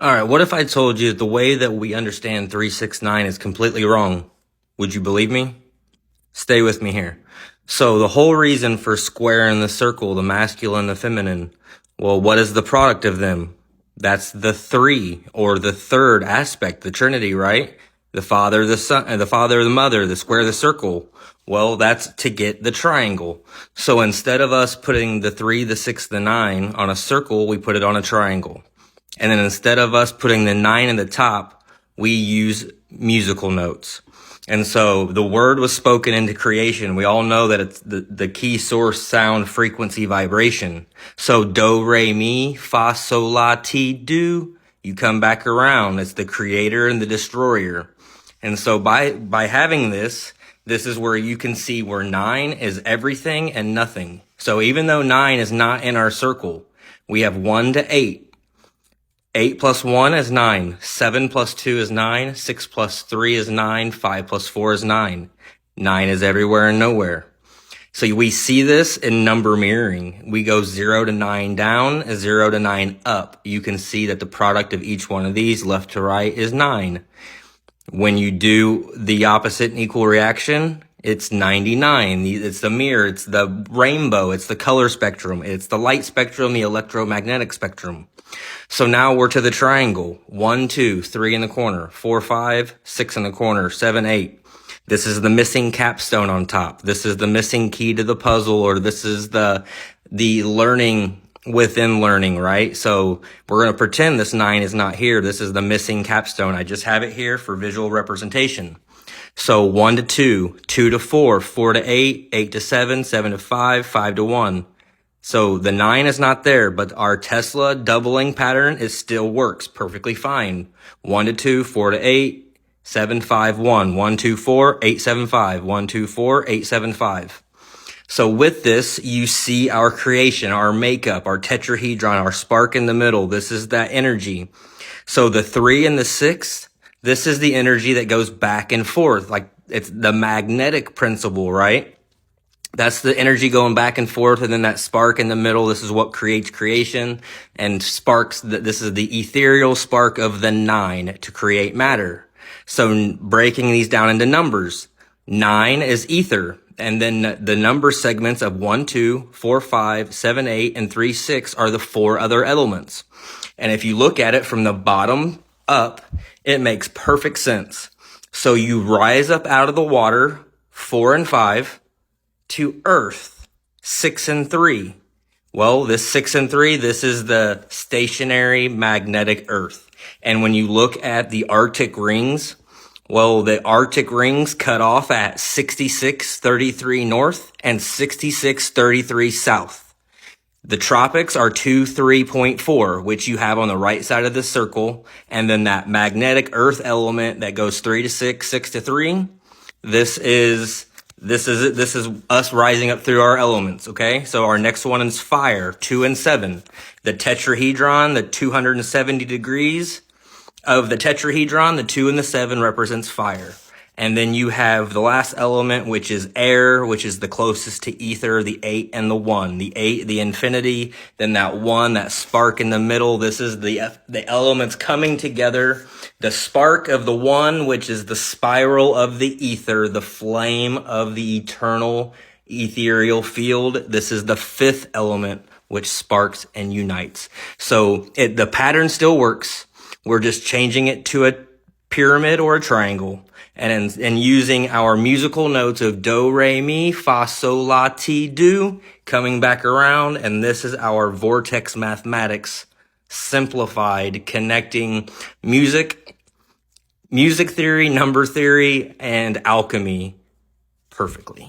All right, what if I told you the way that we understand 369 is completely wrong? Would you believe me? Stay with me here. So the whole reason for square and the circle, the masculine, the feminine, well, what is the product of them? That's the three, or the third aspect, the Trinity, right? The Father, the Son, the Father, the Mother, the square, the circle. Well, that's to get the triangle. So instead of us putting the 3, the 6, the 9 on a circle, we put it on a triangle. And then instead of us putting the 9 in the top, we use musical notes. And so the word was spoken into creation. We all know that it's the key source, sound, frequency, vibration. So do, re, mi, fa, sol, la, ti, do. You come back around. It's the creator and the destroyer. And so by having this is where you can see where 9 is everything and nothing. So even though 9 is not in our circle, we have 1 to 8. 8 plus 1 is 9. 7 plus 2 is 9. 6 plus 3 is 9. 5 plus 4 is 9. 9 is everywhere and nowhere. So we see this in number mirroring. We go 0 to 9 down, 0 to 9 up. You can see that the product of each one of these, left to right, is 9. When you do the opposite and equal reaction, it's 99. It's the mirror. It's the rainbow. It's the color spectrum. It's the light spectrum, the electromagnetic spectrum. So now we're to the triangle. 1, 2, 3 in the corner. 4, 5, 6 in the corner. 7, 8. This is the missing capstone on top. This is the missing key to the puzzle, or this is the learning within learning, right? So we're going to pretend this 9 is not here. This is the missing capstone. I just have it here for visual representation. So 1 to 2, 2 to 4, 4 to 8, 8 to 7, 7 to 5, 5 to 1. So the 9 is not there, but our Tesla doubling pattern, it still works perfectly fine. 1 to 2, 4 to 8, 7, 5, 1. 1, 2, 4, 8, 7, 5. 1, 2, 4, 8, 7, 5. So with this, you see our creation, our makeup, our tetrahedron, our spark in the middle. This is that energy. So the 3 and the 6, this is the energy that goes back and forth. Like it's the magnetic principle, right? That's the energy going back and forth, and then that spark in the middle, this is what creates creation, and sparks, this is the ethereal spark of the 9 to create matter. So breaking these down into numbers, 9 is ether, and then the number segments of 1, 2, 4, 5, 7, 8, and 3, 6 are the 4 other elements. And if you look at it from the bottom up, it makes perfect sense. So you rise up out of the water, 4 and 5, to earth, 6 and 3. Well, this 6 and 3, this is the stationary magnetic earth. And when you look at the Arctic rings, well, the Arctic rings cut off at 6633 north and 6633 south. The tropics are 23.4, which you have on the right side of the circle. And then that magnetic earth element that goes 3 to 6, 6 to 3, this is us rising up through our elements, okay? So our next one is fire, 2 and 7. The tetrahedron, the 270 degrees of the tetrahedron, the 2 and the 7 represents fire. And then you have the last element, which is air, which is the closest to ether, the 8 and the 1. The 8, the infinity, then that 1, that spark in the middle. This is the elements coming together. The spark of the 1, which is the spiral of the ether, the flame of the eternal ethereal field. This is the 5th element, which sparks and unites. So the pattern still works. We're just changing it to a pyramid or a triangle. And using our musical notes of do, re, mi, fa, sol, la, ti, do, coming back around. And this is our vortex mathematics, simplified, connecting music theory, number theory, and alchemy perfectly.